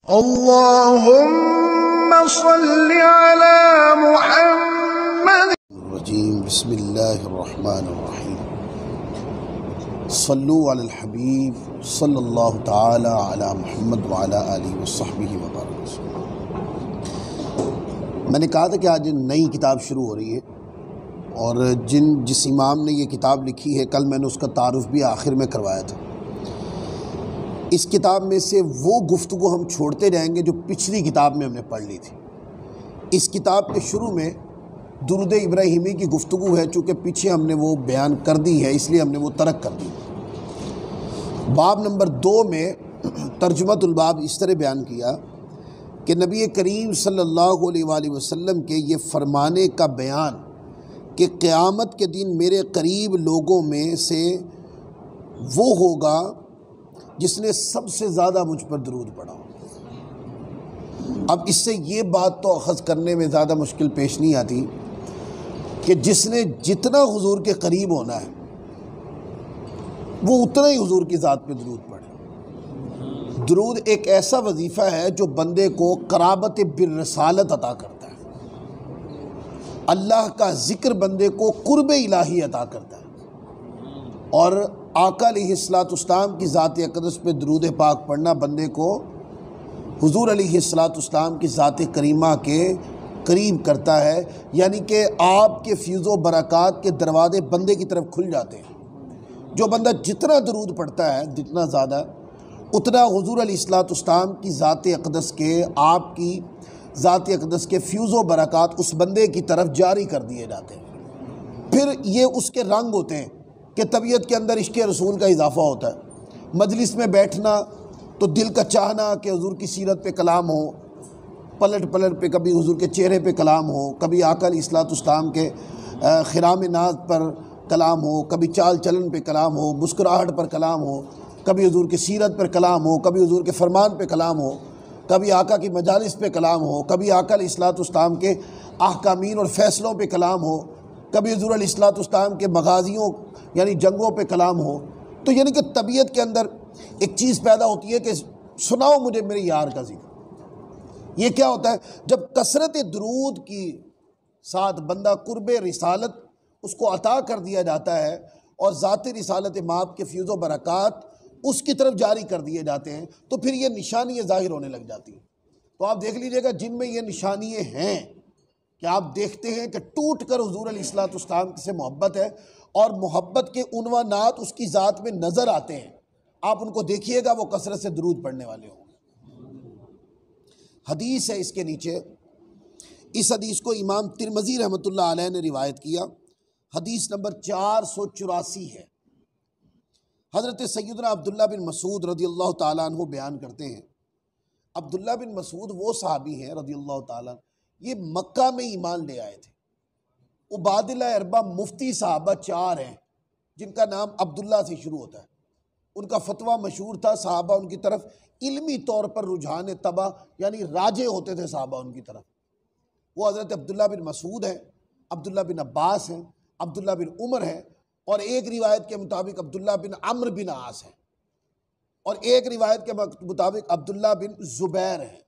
अल्लाहुम्मा सल्लि अला मुहम्मद। बिस्मिल्लाहिर्रहमानिर्रहीम। सल्लु अलल हबीब सल्लल्लाहु तआला अला मुहम्मद व अला आलिहि व सहबिहि व बारक। मैंने कहा था कि आज नई किताब शुरू हो रही है और जिस इमाम ने ये किताब लिखी है, कल मैंने उसका तारुफ भी आखिर में करवाया था। इस किताब में से वो गुफ्तगू हम छोड़ते जाएंगे जो पिछली किताब में हमने पढ़ ली थी। इस किताब के शुरू में दुरूद इब्राहिमी की गुफ्तगू है, चूँकि पीछे हमने वो बयान कर दी है इसलिए हमने वो तरक कर दी। बाब नंबर 2 में तर्जुमतुल बाब इस तरह बयान किया कि नबी करीम सल्लल्लाहु अलैहि वसल्लम के ये फरमाने का बयान कि क़यामत के दिन मेरे करीब लोगों में से वो होगा जिसने सबसे ज़्यादा मुझ पर दरूद पढ़ा। अब इससे ये बात तो अखज़ करने में ज़्यादा मुश्किल पेश नहीं आती कि जिसने जितना हुजूर के करीब होना है वो उतना ही हुजूर की ज़ात पे दरूद पढ़े। दरूद एक ऐसा वजीफ़ा है जो बंदे को कराबत बिर्रसालत अता करता है। अल्लाह का ज़िक्र बंदे को कुर्ब इलाही अता करता है और आका अलैहिस्सलाम की ज़ात अक़दस पे दरूद पाक पढ़ना बंदे को हुजूर अलैहिस्सलाम की ज़ात करीमा के करीब करता है। यानी कि आपके फ़ैज़ व बरक़ात के दरवाज़े बंदे की तरफ खुल जाते हैं। जो बंदा जितना दरूद पढ़ता है, जितना ज़्यादा, उतना हुजूर अलैहिस्सलाम की ज़ात अक़दस के, आपकी ज़ात अक़दस के फ़ैज़ व बरक़ात उस बंदे की तरफ जारी कर दिए जाते हैं। फिर ये उसके रंग होते हैं कि तबीयत के अंदर इश्क़ रसूल का इजाफ़ा होता है। मजलिस में बैठना तो दिल का चाहना कि हुजूर की सीरत पे कलाम हो, पलट पलट पे कभी हुजूर के चेहरे पे कलाम हो, कभी आका अलैहिस्सलाम के खिराम नाज पर कलाम हो, कभी चाल चलन पे कलाम हो, मुस्कुराहट पर कलाम हो, कभी हुजूर की सीरत पर कलाम हो, कभी हुजूर के फरमान पे कलाम हो, कभी आका की मजालिस पे कलाम हो, कभी आका अलैहिस्सलाम के अहकामीन और फ़ैसलों पे कलाम हो, कभी हुजूर अलैहिस्सलाम के मगाज़ियों यानी जंगों पे कलाम हो। तो यानी कि तबीयत के अंदर एक चीज़ पैदा होती है कि सुनाओ मुझे मेरे यार का ज़िक्र। ये क्या होता है? जब कसरत दरूद की साथ बंदा कुर्ब रिसालत उसको अता कर दिया जाता है और ज़ाती रिसालत माप के फ़ैज़ व बरक़ात उसकी तरफ जारी कर दिए जाते हैं, तो फिर ये निशानियाँ ज़ाहिर होने लग जाती हैं। तो आप देख लीजिएगा जिनमें ये निशानियाँ हैं कि आप देखते हैं कि टूट कर हुजूर अलैहिस्सलाम से मोहब्बत है और मोहब्बत के उन्वानात उसकी ज़ात में नज़र आते हैं। आप उनको देखिएगा, वो कसरत से दरूद पढ़ने वाले होंगे। हदीस है इसके नीचे, इस हदीस को इमाम तिरमिज़ी रहमतुल्लाह अलैह ने रिवायत किया। हदीस नंबर 484 है। हज़रत सैयदना अब्दुल्ला बिन मसूद रज़ियल्लाहु ताला अन्हु बयान करते हैं। अब्दुल्ला बिन मसूद वो सहाबी हैं रज़ियल्लाहु ताला, ये मक्का में ईमान ले आए थे। उबादिल्ला अरबा मुफ्ती साहबा 4 हैं जिनका नाम अब्दुल्ला से शुरू होता है। उनका फतवा मशहूर था, साहबा उनकी तरफ इल्मी तौर पर रुझान तबा यानी राजे होते थे साहबा उनकी तरफ। वो हज़रत अब्दुल्ला बिन मसूद हैं, अब्दुल्ला बिन अब्बास हैं, अब्दुल्ला बिन उमर हैं और एक रिवायत के मुताबिक अब्दुल्ला बिन अम्र बिन आस हैं और एक रिवायत के मुताबिक अब्दुल्ला बिन ज़ुबैर हैं।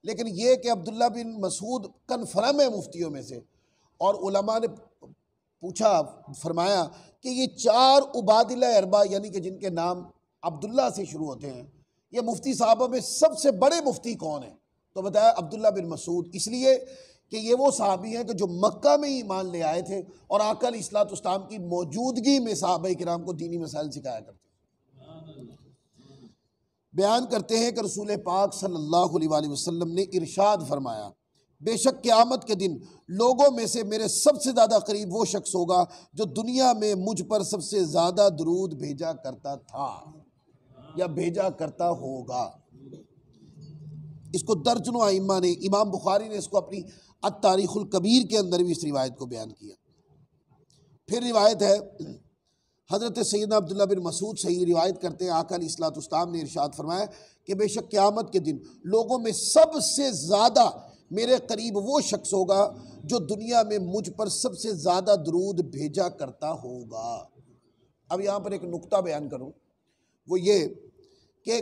लेकिन ये कि अब्दुल्ला बिन मसूद कन्फर्म है मुफ्तियों में से, और उलमा ने पूछा, फरमाया कि ये 4 उबादिल्ला अरबा यानी कि जिनके नाम अब्दुल्ला से शुरू होते हैं, ये मुफ्ती साहबा में सबसे बड़े मुफ्ती कौन है? तो बताया अब्दुल्ला बिन मसूद, इसलिए कि ये वो सहाबी हैं कि जो मक्का में ईमान ले आए थे और आका अलैहिस्सलाम की मौजूदगी में सहाबा किराम को दीनी मसाइल सिखाया करते। बयान करते हैं कि रसूल पाक सल्लल्लाहु अलैहि वसल्लम ने इरशाद फरमाया, बेशक क़यामत के दिन लोगों में से मेरे सबसे ज़्यादा करीब वो शख्स होगा जो दुनिया में मुझ पर सबसे ज़्यादा दरूद भेजा करता था या भेजा करता होगा। इसको दर्जनों आइम्मा ने, इमाम बुखारी ने इसको अपनी अत-तारीख़ुल कबीर के अंदर भी इस रिवायत को बयान किया। फिर रिवायत है हज़रत सैयदना अब्दुल्ला बिन मसूद सही रिवायत करते हैं, आका अलैहिस्सलाम ने इरशाद फरमाया कि बेशक क़यामत के दिन लोगों में सबसे ज़्यादा मेरे करीब वो शख्स होगा जो दुनिया में मुझ पर सबसे ज़्यादा दरूद भेजा करता होगा। अब यहाँ पर एक नुक्ता बयान करूँ, वो ये कि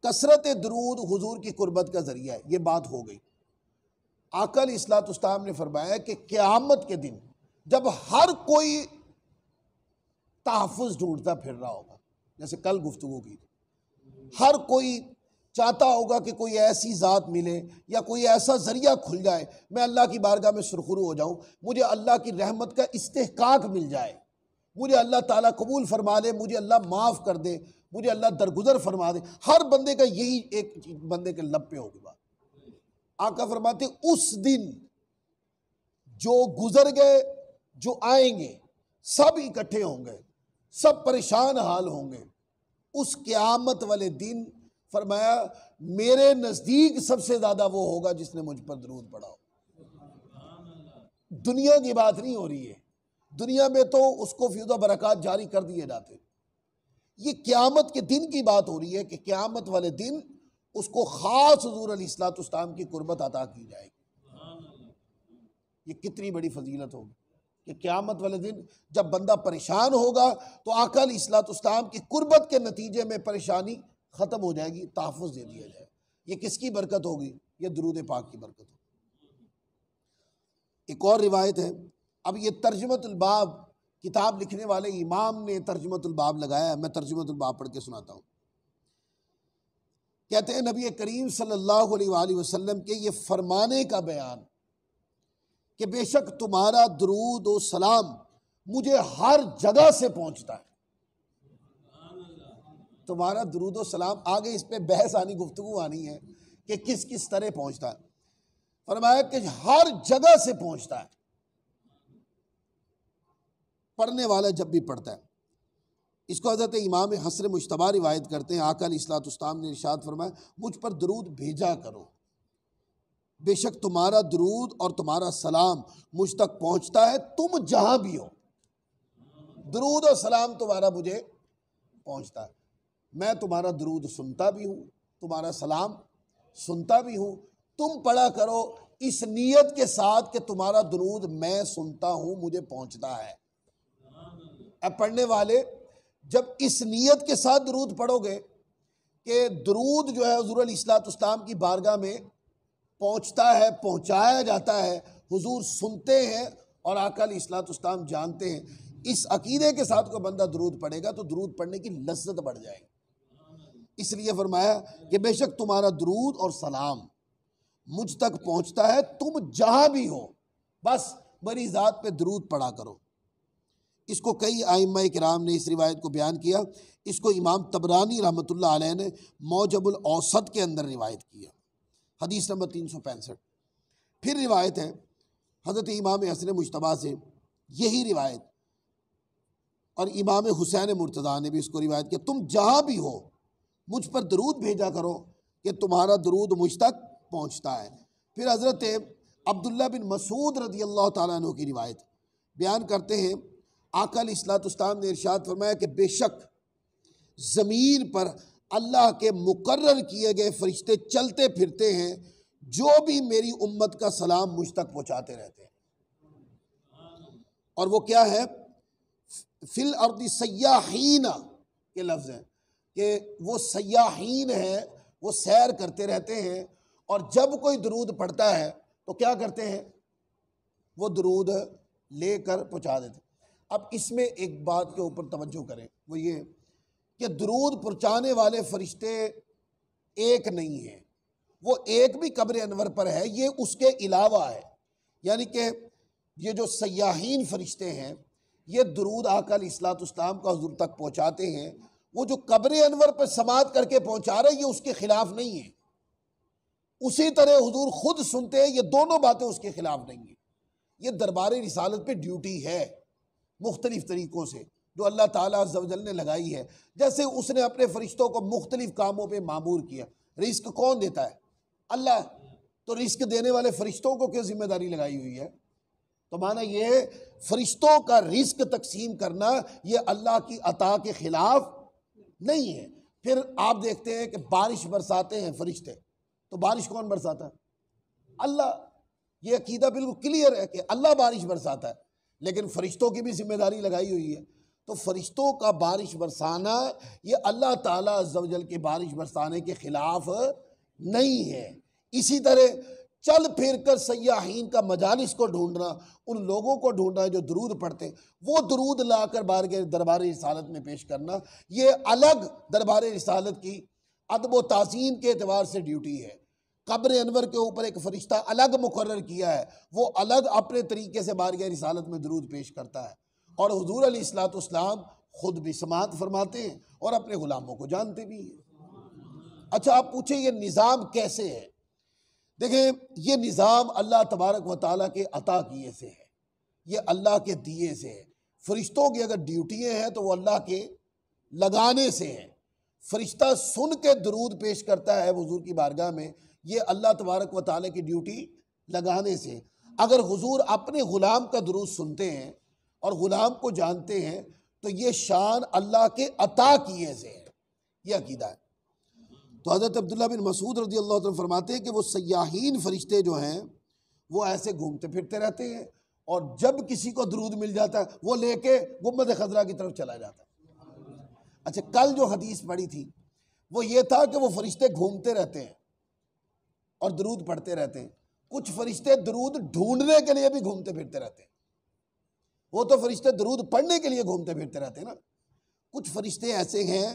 कसरत दरूद हुजूर की कुर्बत का जरिया है। ये बात हो गई। आका अलैहिस्सलाम ने फरमाया कि क़यामत के दिन जब हर कोई तहफ़्फ़ुज़ ढूंढता फिर रहा होगा, जैसे कल गुफ्तगू की, हर कोई चाहता होगा कि कोई ऐसी ज़ात मिले या कोई ऐसा ज़रिया खुल जाए, मैं अल्लाह की बारगाह में सुरखरू हो जाऊँ, मुझे अल्लाह की रहमत का इस्तेहकाक मिल जाए, मुझे अल्लाह ताला कबूल फरमा ले, मुझे अल्लाह माफ़ कर दे, मुझे अल्लाह दरगुजर फरमा दे। हर बंदे का यही एक बंदे के लब पे होगी बात। आका फरमाते उस दिन जो गुजर गए, जो आएंगे, सब इकट्ठे होंगे, सब परेशान हाल होंगे। उस क़यामत वाले दिन फरमाया मेरे नज़दीक सबसे ज़्यादा वो होगा जिसने मुझ पर दरूद पढ़ा हो। दुनिया की बात नहीं हो रही है, दुनिया में तो उसको फ़िज़ा बरक़ात जारी कर दिए जाते, ये क़यामत के दिन की बात हो रही है कि क़यामत वाले दिन उसको ख़ास हुज़ूर अलैहिस्सलाम की कुर्बत अता की जाएगी। ये कितनी बड़ी फजीलत होगी कि क़यामत वाले दिन जब बंदा परेशान होगा तो आका अलैहिस्सलाम की कुर्बत के नतीजे में परेशानी ख़त्म हो जाएगी, तहफ़्फ़ुज़ दे दिया जाए। ये किसकी बरकत होगी? ये दुरूद पाक की बरकत होगी। एक और रिवायत है, अब ये तर्जुमतुल बाब किताब लिखने वाले इमाम ने तर्जुमतुल बाब लगाया है, मैं तर्जुमतुल बाब पढ़ के सुनाता हूँ। कहते हैं नबी करीम सल्लल्लाहु अलैहि वसल्लम के ये फरमाने का बयान कि बेशक तुम्हारा दरूद और सलाम मुझे हर जगह से पहुँचता है। तुम्हारा दरूद और सलाम, आगे इस पे बहस आनी, गुफ्तगू आनी है कि किस किस तरह पहुँचता है। फरमाया कि हर जगह से पहुँचता है, पढ़ने वाला जब भी पढ़ता है। इसको हज़रत इमाम हसन मुश्तबा रिवायत करते हैं, आका अलैहिस्सलाम ने इरशाद फरमाया मुझ पर दरूद भेजा करो, बेशक तुम्हारा दरूद और तुम्हारा सलाम मुझ तक पहुँचता है, तुम जहाँ भी हो। दरूद और सलाम तुम्हारा मुझे पहुँचता है, मैं तुम्हारा दरूद सुनता भी हूँ, तुम्हारा सलाम सुनता भी हूँ। तुम पढ़ा करो इस नीयत के साथ कि तुम्हारा दरूद मैं सुनता हूँ, मुझे पहुँचता है। अब पढ़ने वाले जब इस नीयत के साथ दरूद पढ़ोगे कि दरूद जो है हुज़ूर अलैहिस्सलाम की बारगाह में पहुँचता है, पहुँचाया जाता है, हुज़ूर सुनते हैं और आका अलैहिस्सलाम जानते हैं, इस अकीदे के साथ कोई बंदा दरूद पढ़ेगा तो दरूद पढ़ने की लज्जत बढ़ जाएगी। इसलिए फरमाया कि बेशक तुम्हारा दरूद और सलाम मुझ तक पहुँचता है, तुम जहाँ भी हो, बस मेरी ज़ात पे दरूद पढ़ा करो। इसको कई आइम्मा किराम ने इस रिवायत को बयान किया। इसको इमाम तबरानी रहमतुल्लाह अलैह ने मौजबुल औसत के अंदर रिवायत किया, हदीस नंबर 365। फिर रिवायत है हज़रत इमाम हसन मुश्तबा से यही रिवायत, और इमाम हुसैन मुर्तज़ा ने भी इसको रिवायत किया, तुम जहाँ भी हो मुझ पर दरूद भेजा करो कि तुम्हारा दरूद मुझ तक पहुँचता है। फिर हज़रत अब्दुल्ला बिन मसूद रज़ी अल्लाह ताला अन्हु की रिवायत बयान करते हैं, आका अलैहिस्सलाम ने इरशाद फरमाया कि बेशक ज़मीन पर अल्लाह के मुकर्रर किए गए फरिश्ते चलते फिरते हैं जो भी मेरी उम्मत का सलाम मुझ तक पहुँचाते रहते हैं। और वो क्या है? फिल अर्दी सयाहीना के लफ्ज़ हैं कि वो सयाहीन है, वो सैर करते रहते हैं, और जब कोई दरूद पढ़ता है तो क्या करते हैं? वो दरूद लेकर पहुँचा देते। अब इसमें एक बात के ऊपर तवज्जो करें, वो ये कि दरूद पहुँचाने वाले फरिश्ते एक नहीं हैं, वो एक भी कब्र अनवर पर है, ये उसके अलावा है। यानी कि ये जो सयाहीन फरिश्ते हैं ये दरूद आका अलैहिस्सलाम का हुज़ूर तक पहुँचाते हैं। वो जो कब्र अनवर पर समात करके पहुँचा रहे, ये उसके खिलाफ नहीं है। उसी तरह हुज़ूर खुद सुनते हैं, ये दोनों बातें उसके खिलाफ नहीं है। ये दरबार रिसालत पे ड्यूटी है मुख्तलिफ तरीक़ों से जो अल्लाह ताला अज़्ज़ व जल ने लगाई है। जैसे उसने अपने फरिश्तों को मुख्तलिफ कामों पे मामूर किया। रिस्क कौन देता है? अल्लाह। तो रिस्क देने वाले फरिश्तों को क्या जिम्मेदारी लगाई हुई है? तो माना ये फरिश्तों का रिस्क तकसीम करना ये अल्लाह की अता के खिलाफ नहीं है। फिर आप देखते हैं कि बारिश बरसाते हैं फरिश्ते, तो बारिश कौन बरसाता है? अल्लाह। ये अकीदा बिल्कुल क्लियर है कि अल्लाह बारिश बरसाता है, लेकिन फरिश्तों की भी जिम्मेदारी लगाई हुई है। तो फरिश्तों का बारिश बरसाना ये अल्लाह ताला अज़्ज़ व जल के बारिश बरसाने के ख़िलाफ़ नहीं है। इसी तरह चल फिर कर सयाहीन का मजालिस को ढूंढना, उन लोगों को ढूंढना जो दुरूद पढ़ते, वो दुरूद लाकर बार के दरबार रिसालत में पेश करना, ये अलग दरबार रिसालत की अदब व ताज़ीम के एतबार से ड्यूटी है। कब्र अनवर के ऊपर एक फ़रिश्ता अलग मुकर्रर किया है, वो अलग अपने तरीके से बारगाह रिसालत में दुरूद पेश करता है। और हुज़ूर अलैहिस्सलाम खुद भी समात फरमाते हैं और अपने ग़ुलामों को जानते भी हैं। अच्छा, आप पूछे ये निज़ाम कैसे है? देखें, ये निज़ाम अल्लाह तबारक व तआला के अता किए से है, ये अल्लाह के दिए से है। फ़रिश्तों की अगर ड्यूटियाँ हैं तो वो अल्लाह के लगाने से हैं। फ़रिश्ता सुन के दुरूद पेश करता है हुज़ूर की बारगाह में, ये अल्लाह तबारक व तआला की ड्यूटी लगाने से। अगर हुज़ूर अपने ग़ुलाम का दुरूद सुनते हैं और ग़ुलाम को जानते हैं तो ये शान अल्लाह के अता किए से है, ये अकीदा है। तो हज़रत अब्दुल्लाह बिन मसूद रज़ी अल्लाह तआला फरमाते हैं कि वो सयाहीन फ़रिश्ते जो हैं वो ऐसे घूमते फिरते रहते हैं और जब किसी को दुरूद मिल जाता है वो लेके गुम्बद खज़रा की तरफ चला जाता है। अच्छा, कल जो हदीस पढ़ी थी वो ये था कि वो फ़रिश्ते घूमते रहते हैं और दुरूद पढ़ते रहते हैं। कुछ फ़रिश्ते दुरूद ढूंढने के लिए भी घूमते फिरते रहते हैं। वो तो फ़रिश्ते दुरूद पढ़ने के लिए घूमते फिरते रहते हैं ना। कुछ फ़रिश्ते ऐसे हैं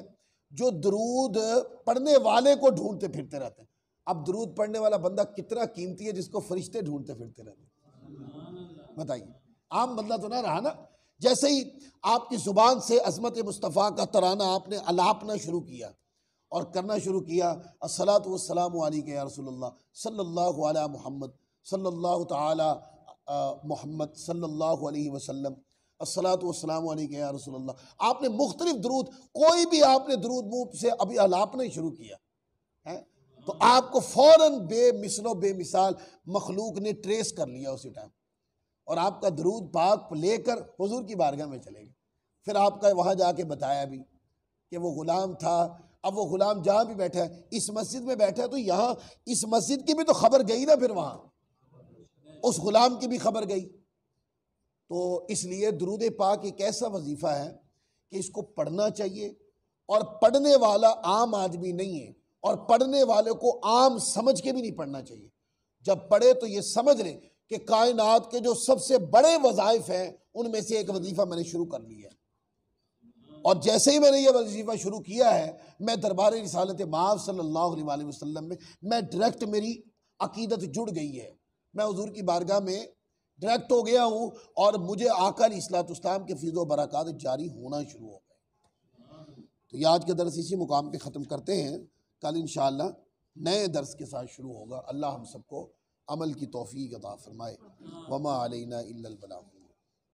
जो दुरूद पढ़ने वाले को ढूंढते फिरते रहते हैं। अब दुरूद पढ़ने वाला बंदा कितना कीमती है जिसको फ़रिश्ते ढूंढते फिरते रहते हैं, बताइए। आम बंदा तो ना रहा ना। जैसे ही आपकी ज़ुबान से अज़मत मुस्तफ़ा का तराना आपने अलापना शुरू किया और करना शुरू किया, अस्सलातु वस्सलामु अलैका या रसूलल्लाह सल्लल्लाहु अला मुहम्मद सल्लल्लाहु तआला मुहम्मद सल्लल्लाहु अलैहि वसल्लम, अस्सलातु वस्सलामु अलैका या रसूलल्लाह, आपने मुख्तलिफ दुरूद, कोई भी आपने दुरूद मुँह से अभी अलापना शुरू किया है तो आपको फ़ौरन बेमिसलो बेमिसाल मखलूक ने ट्रेस कर लिया उसी टाइम और आपका दुरूद पाक लेकर हुज़ूर की बारगाह में चले गए। फिर आपका वहाँ जाके बताया भी कि वो ग़ुलाम था। अब वो ग़ुलाम जहाँ भी बैठा है, इस मस्जिद में बैठा है तो यहाँ इस मस्जिद की भी तो खबर गई ना, फिर वहाँ उस ग़ुलाम की भी खबर गई। तो इसलिए दुरूद पाक एक ऐसा वजीफ़ा है कि इसको पढ़ना चाहिए और पढ़ने वाला आम आदमी नहीं है और पढ़ने वाले को आम समझ के भी नहीं पढ़ना चाहिए। जब पढ़े तो ये समझ ले कि कायनात के जो सबसे बड़े वज़ाइफ़ हैं उनमें से एक वजीफ़ा मैंने शुरू कर लिया है और जैसे ही मैंने ये वजीफ़ा शुरू किया है, मैं दरबार रिसालत माफ़ सल्लल्लाहु अलैहि वसल्लम में मैं डायरेक्ट, मेरी अकीदत जुड़ गई है, मैं हुज़ूर की बारगाह में डायरेक्ट हो गया हूँ और मुझे आका अलैहिस्सलाम के फ़ैज़ व बरक़ात जारी होना शुरू हो गए। तो ये आज का दर्स इसी मुकाम पे ख़त्म करते हैं। कल इंशाअल्लाह नए दर्स के साथ शुरू होगा। अल्लाह हम सबको अमल की तौफ़ीक़ अता फ़रमाए। वमा अलैना इल्लल बलाग।